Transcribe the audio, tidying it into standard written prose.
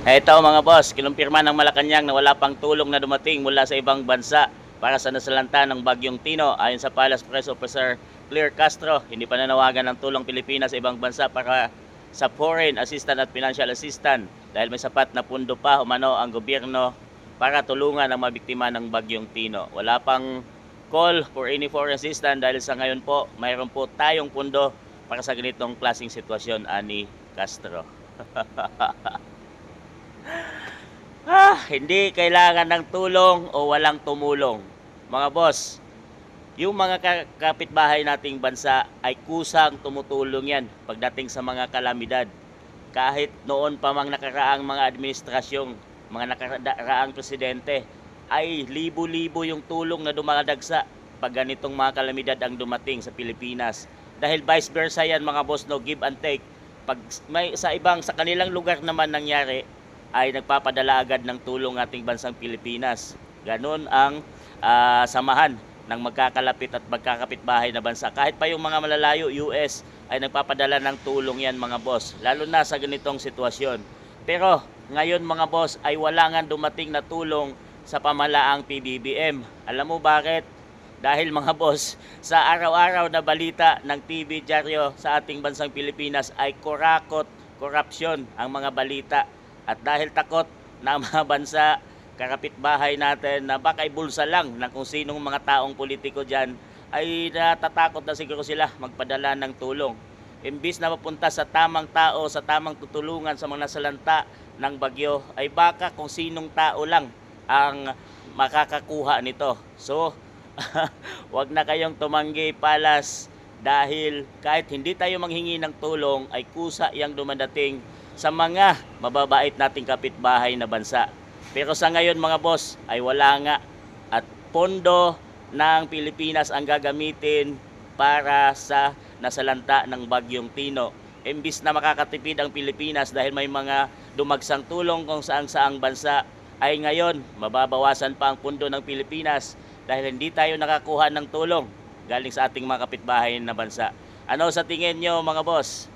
Eto mga boss, kinumpirma ng Malacanang na wala pang tulong na dumating mula sa ibang bansa para sa nasalanta ng Bagyong Tino. Ayon sa Palace Press Officer Claire Castro, hindi pa nanawagan ng tulong Pilipinas sa ibang bansa para sa foreign assistant at financial assistant dahil may sapat na pundo pa umano ang gobyerno para tulungan ang mabiktima ng Bagyong Tino. Wala pang call for any foreign assistant dahil sa ngayon po, mayroon po tayong pundo para sa ganitong klaseng sitwasyon, ani Castro. Hindi kailangan ng tulong o walang tumulong. Mga boss, yung mga kapitbahay nating bansa ay kusang tumutulong yan pagdating sa mga kalamidad. Kahit noon pa mang nakaraang mga administrasyong, mga nakaraang presidente, ay libo-libo yung tulong na dumadagsa pag ganitong mga kalamidad ang dumating sa Pilipinas. Dahil vice versa yan mga boss, no, give and take. Pag may sa kanilang lugar naman nangyari, ay nagpapadala agad ng tulong ating bansang Pilipinas. Ganon ang samahan ng magkakalapit at magkakapitbahay na bansa. Kahit pa yung mga malalayo, US, ay nagpapadala ng tulong yan mga boss. Lalo na sa ganitong sitwasyon. Pero ngayon mga boss ay wala nga dumating na tulong sa pamalaang PBBM. Alam mo bakit? Dahil mga boss, sa araw-araw na balita ng TV dyaryo sa ating bansang Pilipinas ay korupsyon ang mga balita. At dahil takot na mga bansa, kakapitbahay natin na baka ibulsa lang ng kung sinong mga taong politiko dyan, ay natatakot na siguro sila magpadala ng tulong. Imbis na mapunta sa tamang tao, sa tamang tutulungan sa mga nasalanta ng bagyo, ay baka kung sinong tao lang ang makakakuha nito. So, wag na kayong tumanggi, Palas, dahil kahit hindi tayo manghingi ng tulong ay kusa yang dumadating sa mga mababait nating kapitbahay na bansa. Pero sa ngayon mga boss ay wala nga, at pondo ng Pilipinas ang gagamitin para sa nasalanta ng Bagyong Tino. Imbis na makakatipid ang Pilipinas dahil may mga dumagsang tulong kung saang-saang bansa, ay ngayon mababawasan pa ang pundo ng Pilipinas dahil hindi tayo nakakuha ng tulong galing sa ating mga kapitbahay na bansa. Ano sa tingin nyo mga boss?